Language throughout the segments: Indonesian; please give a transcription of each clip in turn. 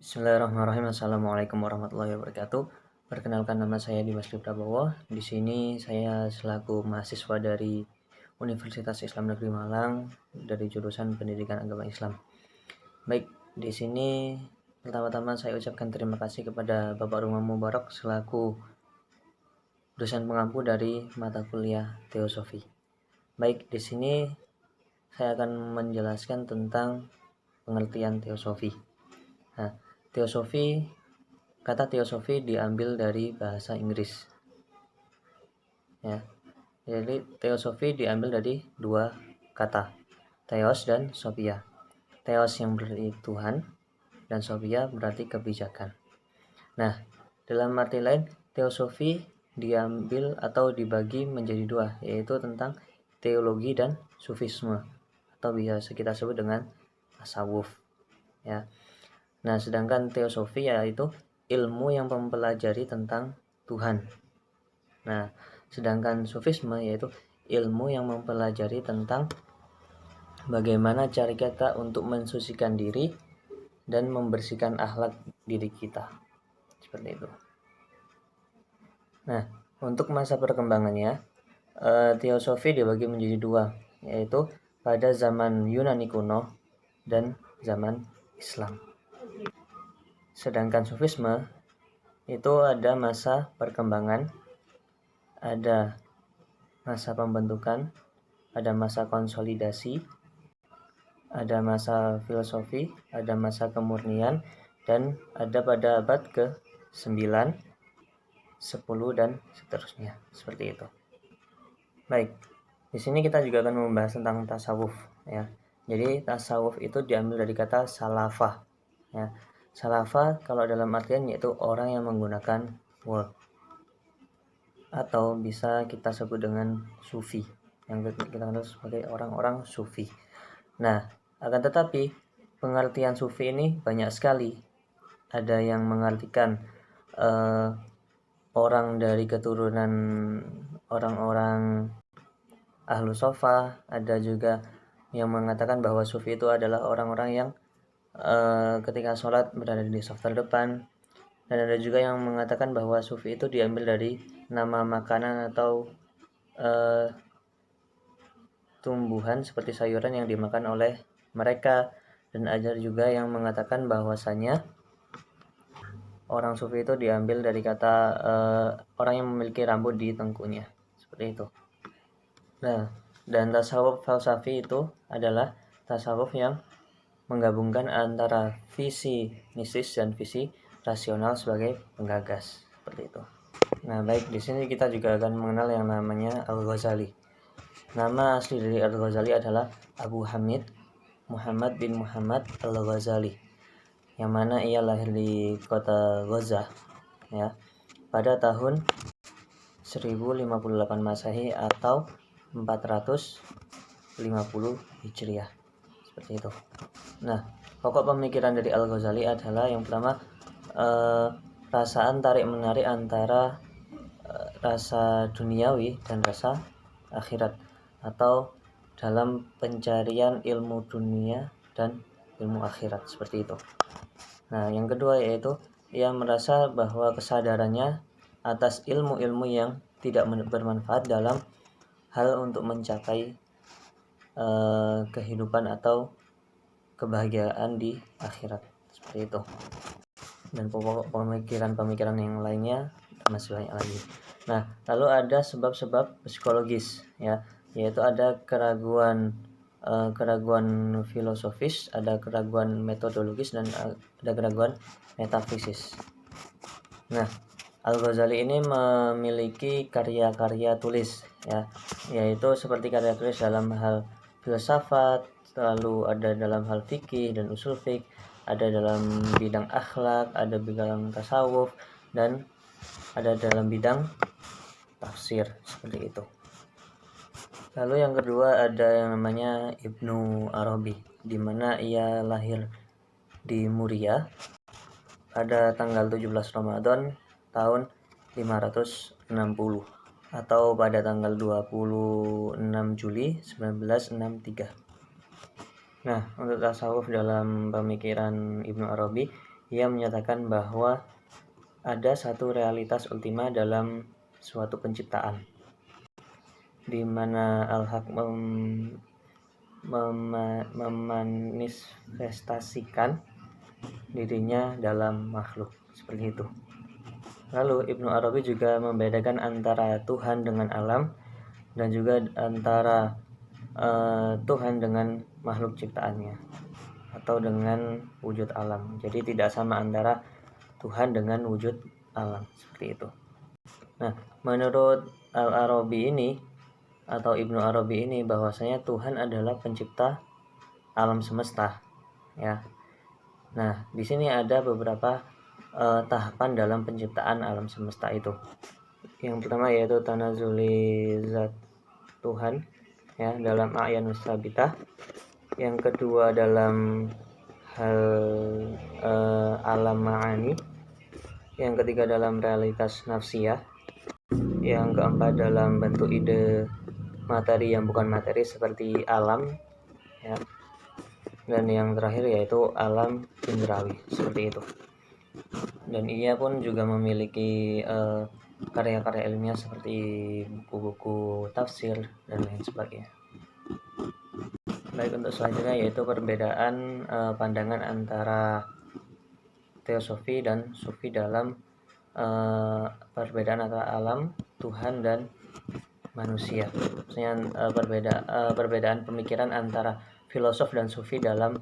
Bismillahirrahmanirrahim. Assalamualaikum warahmatullahi wabarakatuh. Perkenalkan, nama saya Dimas Prabowo. Di sini saya selaku mahasiswa dari Universitas Islam Negeri Malang dari jurusan Pendidikan Agama Islam. Baik, di sini pertama-tama saya ucapkan terima kasih kepada Bapak Rumah Mubarak selaku dosen pengampu dari mata kuliah Teosofi. Baik, di sini saya akan menjelaskan tentang pengertian teosofi. Nah, kata teosofi diambil dari bahasa Inggris. Ya, jadi teosofi diambil dari dua kata, theos dan sophia. Theos yang berarti Tuhan dan sophia berarti kebijakan. Nah, dalam arti lain, teosofi diambil atau dibagi menjadi dua, yaitu tentang teologi dan sufisme, atau biasa kita sebut dengan tasawuf. Ya. Nah, sedangkan teosofi yaitu ilmu yang mempelajari tentang Tuhan. Nah, sedangkan sufisme yaitu ilmu yang mempelajari tentang bagaimana cara kita untuk mensucikan diri dan membersihkan akhlak diri kita. Seperti itu. Nah, untuk masa perkembangannya, teosofi dibagi menjadi dua, yaitu pada zaman Yunani kuno dan zaman Islam. Sedangkan sufisme itu ada masa perkembangan, ada masa pembentukan, ada masa konsolidasi, ada masa filosofi, ada masa kemurnian, dan ada pada abad ke-9, 10 dan seterusnya. Seperti itu. Baik, di sini kita juga akan membahas tentang tasawuf, ya. Jadi tasawuf itu diambil dari kata salafah, ya. Salafah kalau dalam artian yaitu orang yang menggunakan word, atau bisa kita sebut dengan sufi, yang kita kenal sebagai orang-orang sufi. Nah, akan tetapi pengertian sufi ini banyak sekali. Ada yang mengartikan orang dari keturunan orang-orang ahlu sofa, ada juga yang mengatakan bahwa sufi itu adalah orang-orang yang ketika sholat berada di saf terdepan, dan ada juga yang mengatakan bahwa sufi itu diambil dari nama makanan atau tumbuhan seperti sayuran yang dimakan oleh mereka, dan ada juga yang mengatakan bahwasanya orang sufi itu diambil dari kata orang yang memiliki rambut di tengkunya, seperti itu. Nah, dan tasawuf falsafi itu adalah tasawuf yang menggabungkan antara visi mistis dan visi rasional sebagai penggagas, seperti itu. Nah, baik, di sini kita juga akan mengenal yang namanya Al-Ghazali. Nama asli dari Al-Ghazali adalah Abu Hamid Muhammad bin Muhammad Al-Ghazali, yang mana ia lahir di kota Gaza, ya, pada tahun 1058 Masehi atau 450 Hijriah, seperti itu. Nah, pokok pemikiran dari Al-Ghazali adalah yang pertama, perasaan tarik-menarik antara rasa duniawi dan rasa akhirat, atau dalam pencarian ilmu dunia dan ilmu akhirat, seperti itu. Nah, yang kedua yaitu ia merasa bahwa kesadarannya atas ilmu-ilmu yang tidak bermanfaat dalam hal untuk mencapai kehidupan atau kebahagiaan di akhirat, seperti itu. Dan pemikiran-pemikiran yang lainnya masih banyak lagi. Nah, lalu ada sebab-sebab psikologis, ya, yaitu ada keraguan filosofis, ada keraguan metodologis, dan ada keraguan metafisis. Nah, Al-Ghazali ini memiliki karya-karya tulis, ya, yaitu seperti karya tulis dalam hal filsafat, lalu ada dalam hal fikih dan usul fiqh, ada dalam bidang akhlak, ada bidang tasawuf, dan ada dalam bidang tafsir, seperti itu. Lalu yang kedua ada yang namanya Ibnu Arabi, di mana ia lahir di Muria pada tanggal 17 Ramadan tahun 560 atau pada tanggal 26 Juli 1963. Nah, untuk tasawuf dalam pemikiran Ibnu Arabi ia menyatakan bahwa ada satu realitas ultima dalam suatu penciptaan, di mana Al-Haq memanifestasikan dirinya dalam makhluk, seperti itu. Lalu Ibnu Arabi juga membedakan antara Tuhan dengan alam dan juga antara Tuhan dengan makhluk ciptaannya atau dengan wujud alam. Jadi tidak sama antara Tuhan dengan wujud alam, seperti itu. Nah, menurut Al-Arabi ini atau Ibnu Arabi ini, bahwasanya Tuhan adalah pencipta alam semesta, ya. Nah, di sini ada beberapa tahapan dalam penciptaan alam semesta itu. Yang pertama yaitu tanazuli zat Tuhan, ya, dalam a'yanus sabitah. Yang kedua dalam hal alam ma'ani. Yang ketiga dalam realitas nafsiyah. Yang keempat dalam bentuk ide materi yang bukan materi seperti alam, ya. Dan yang terakhir yaitu alam indrawi, seperti itu. Dan ia pun juga memiliki karya-karya ilmiah seperti buku-buku tafsir dan lain sebagainya. Baik, untuk selanjutnya yaitu perbedaan pandangan antara teosofi dan sufi dalam perbedaan antara alam, Tuhan, dan manusia. Maksudnya perbedaan pemikiran antara filosof dan sufi dalam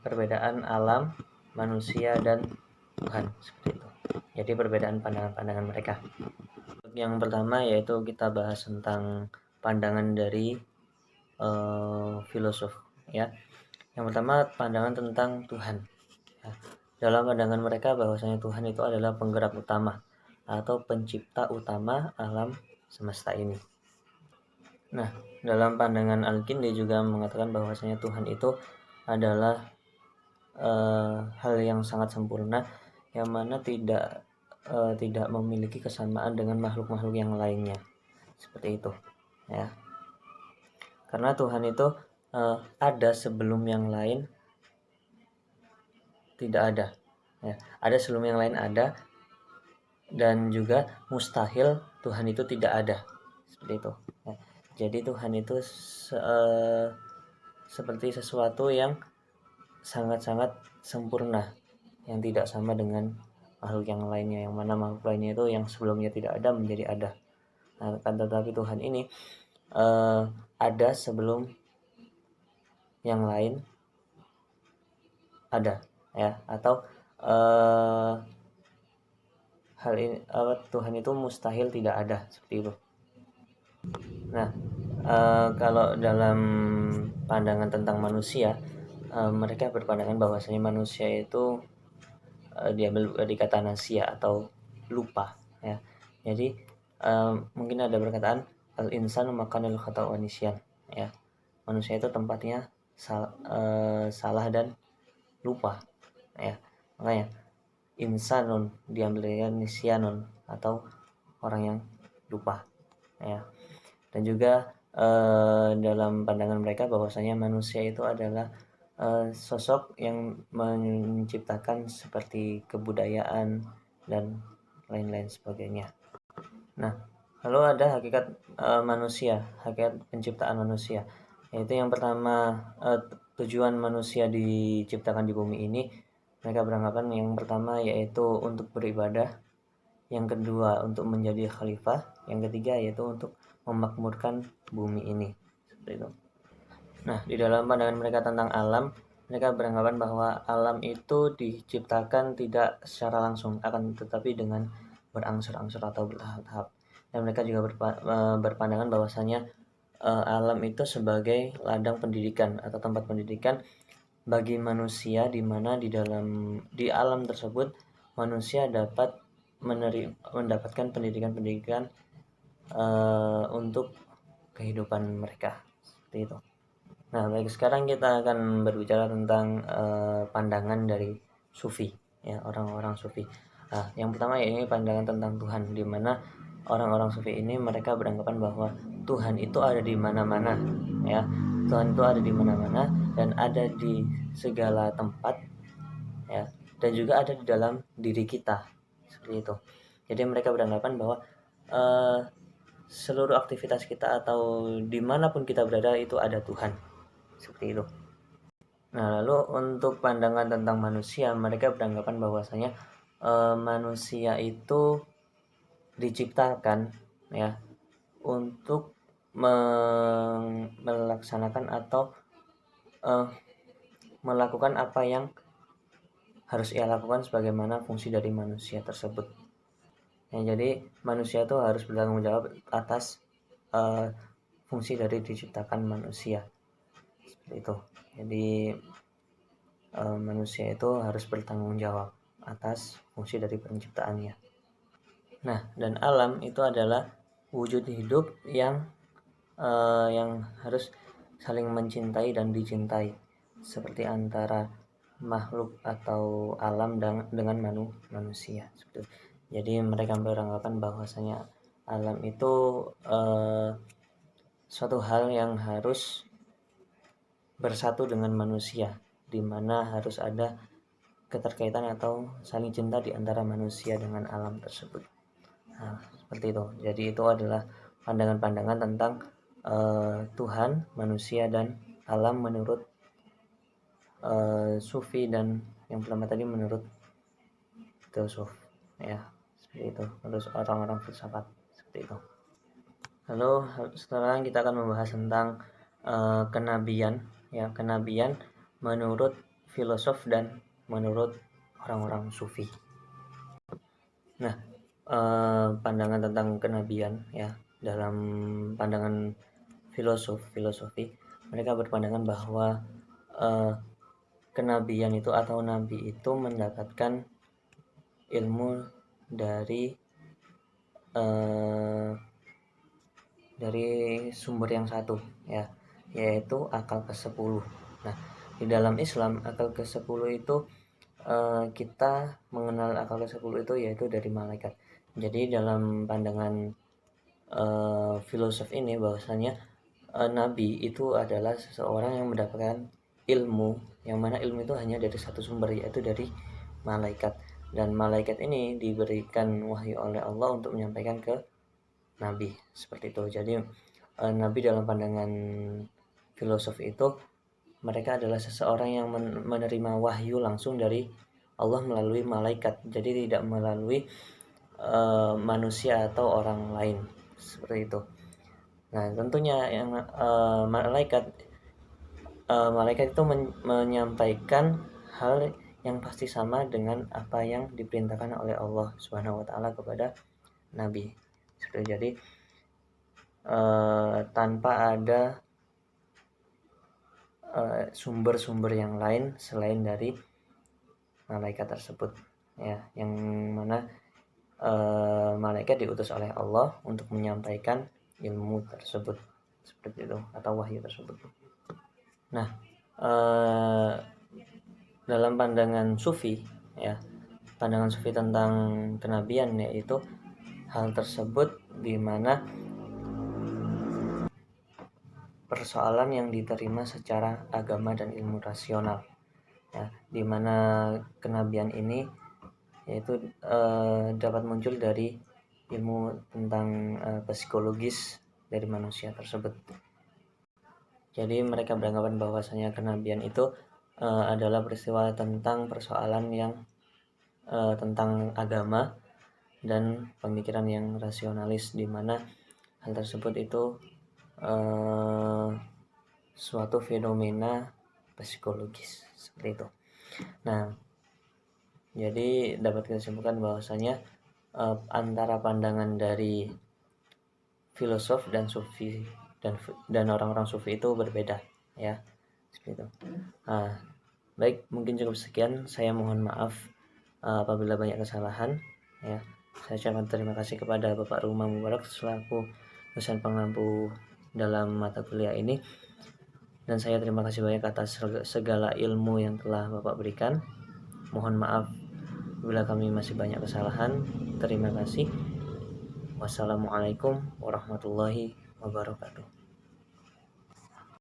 perbedaan alam, manusia, dan Tuhan, seperti itu. Jadi perbedaan pandangan-pandangan mereka. Yang pertama yaitu kita bahas tentang pandangan dari filosof, ya. Yang pertama pandangan tentang Tuhan, ya. Dalam pandangan mereka bahwasanya Tuhan itu adalah penggerak utama atau pencipta utama alam semesta ini. Nah, dalam pandangan Al-Kindi juga mengatakan bahwasanya Tuhan itu adalah hal yang sangat sempurna, yang mana tidak memiliki kesamaan dengan makhluk-makhluk yang lainnya, seperti itu, ya. Karena Tuhan itu ada sebelum yang lain tidak ada, ya. Ada sebelum yang lain ada, dan juga mustahil Tuhan itu tidak ada, seperti itu, ya. Jadi Tuhan itu seperti sesuatu yang sangat-sangat sempurna, yang tidak sama dengan makhluk yang lainnya, yang mana makhluk lainnya itu yang sebelumnya tidak ada menjadi ada. Nah, tetapi Tuhan ini ada sebelum yang lain ada, ya. Atau hal ini Tuhan itu mustahil tidak ada, seperti itu. Nah, kalau dalam pandangan tentang manusia, mereka berpandangan bahwasanya manusia itu diambil dari kata nasia atau lupa, ya. Jadi mungkin ada perkataan al-insanu makanul khata' wa nisyan, ya. Manusia itu tempatnya salah dan lupa, ya. Makanya insanun diambil dari nisyanun atau orang yang lupa, ya. Dan juga dalam pandangan mereka bahwasanya manusia itu adalah sosok yang menciptakan seperti kebudayaan dan lain-lain sebagainya. Nah, lalu ada hakikat manusia, hakikat penciptaan manusia, yaitu yang pertama tujuan manusia diciptakan di bumi ini. Mereka beranggapan yang pertama yaitu untuk beribadah, yang kedua untuk menjadi khalifah, yang ketiga yaitu untuk memakmurkan bumi ini, seperti itu. Nah, di dalam pandangan mereka tentang alam, mereka beranggapan bahwa alam itu diciptakan tidak secara langsung, akan tetapi dengan berangsur-angsur atau bertahap-tahap. Dan mereka juga berpandangan bahwasanya alam itu sebagai ladang pendidikan atau tempat pendidikan bagi manusia, di mana di alam tersebut manusia dapat mendapatkan pendidikan-pendidikan untuk kehidupan mereka, seperti itu. Nah, baik, sekarang kita akan berbicara tentang pandangan dari sufi, ya, orang-orang sufi. Nah, yang pertama ya ini pandangan tentang Tuhan, di mana orang-orang sufi ini mereka beranggapan bahwa Tuhan itu ada di mana-mana, ya. Tuhan itu ada di mana-mana dan ada di segala tempat, dan juga ada di dalam diri kita, seperti itu. Jadi mereka beranggapan bahwa seluruh aktivitas kita atau dimanapun kita berada itu ada Tuhan, seperti itu. Nah, lalu untuk pandangan tentang manusia, mereka beranggapan bahwasanya manusia itu diciptakan ya untuk melaksanakan atau melakukan apa yang harus ia lakukan sebagaimana fungsi dari manusia tersebut. Ya, jadi manusia itu harus bertanggung jawab atas fungsi dari diciptakan manusia, seperti itu. Jadi manusia itu harus bertanggung jawab atas fungsi dari penciptaannya. Nah, dan alam itu adalah wujud hidup yang harus saling mencintai dan dicintai, seperti antara makhluk atau alam dengan manusia. Jadi mereka beranggapan bahwasanya alam itu suatu hal yang harus bersatu dengan manusia, di mana harus ada keterkaitan atau saling cinta di antara manusia dengan alam tersebut. Nah, seperti itu. Jadi itu adalah pandangan-pandangan tentang Tuhan, manusia, dan alam menurut Sufi, dan yang pertama tadi menurut Teosof, ya, seperti itu. Terus orang-orang filsafat, seperti itu. Lalu sekarang kita akan membahas tentang kenabian, ya, kenabian menurut filosof dan menurut orang-orang Sufi. Nah, pandangan tentang kenabian, ya, dalam pandangan filosofi, mereka berpandangan bahwa kenabian itu atau nabi itu mendapatkan ilmu dari sumber yang satu, ya, yaitu akal ke-10. Nah, di dalam Islam akal ke-10 itu kita mengenal akal ke-10 itu yaitu dari malaikat. Jadi dalam pandangan filosof ini bahwasanya nabi itu adalah seseorang yang mendapatkan ilmu, yang mana ilmu itu hanya dari satu sumber, yaitu dari malaikat, dan malaikat ini diberikan wahyu oleh Allah untuk menyampaikan ke nabi, seperti itu. Jadi nabi dalam pandangan filosof itu mereka adalah seseorang yang menerima wahyu langsung dari Allah melalui malaikat, jadi tidak melalui manusia atau orang lain, seperti itu. Nah, tentunya yang malaikat itu menyampaikan hal yang pasti sama dengan apa yang diperintahkan oleh Allah Subhanahu wa taala kepada nabi. Jadi tanpa ada sumber-sumber yang lain selain dari malaikat tersebut, ya, yang mana malaikat diutus oleh Allah untuk menyampaikan ilmu tersebut, seperti itu, atau wahyu tersebut. Nah, dalam pandangan Sufi, ya, pandangan Sufi tentang kenabian, yaitu hal tersebut di mana persoalan yang diterima secara agama dan ilmu rasional, ya, di mana kenabian ini yaitu dapat muncul dari ilmu tentang psikologis dari manusia tersebut. Jadi mereka beranggapan bahwasanya kenabian itu adalah peristiwa tentang persoalan yang tentang agama dan pemikiran yang rasionalis, di mana hal tersebut itu suatu fenomena psikologis, seperti itu. Nah, jadi dapat kita simpulkan bahwasanya antara pandangan dari filosof dan Sufi dan orang-orang Sufi itu berbeda, ya, seperti itu. Nah, baik, mungkin cukup sekian. Saya mohon maaf apabila banyak kesalahan, ya. Saya ucapkan terima kasih kepada Bapak Rumah Mubarak selaku dosen pengampu dalam mata kuliah ini, dan saya terima kasih banyak atas segala ilmu yang telah Bapak berikan. Mohon maaf bila kami masih banyak kesalahan. Terima kasih. Wassalamualaikum warahmatullahi wabarakatuh.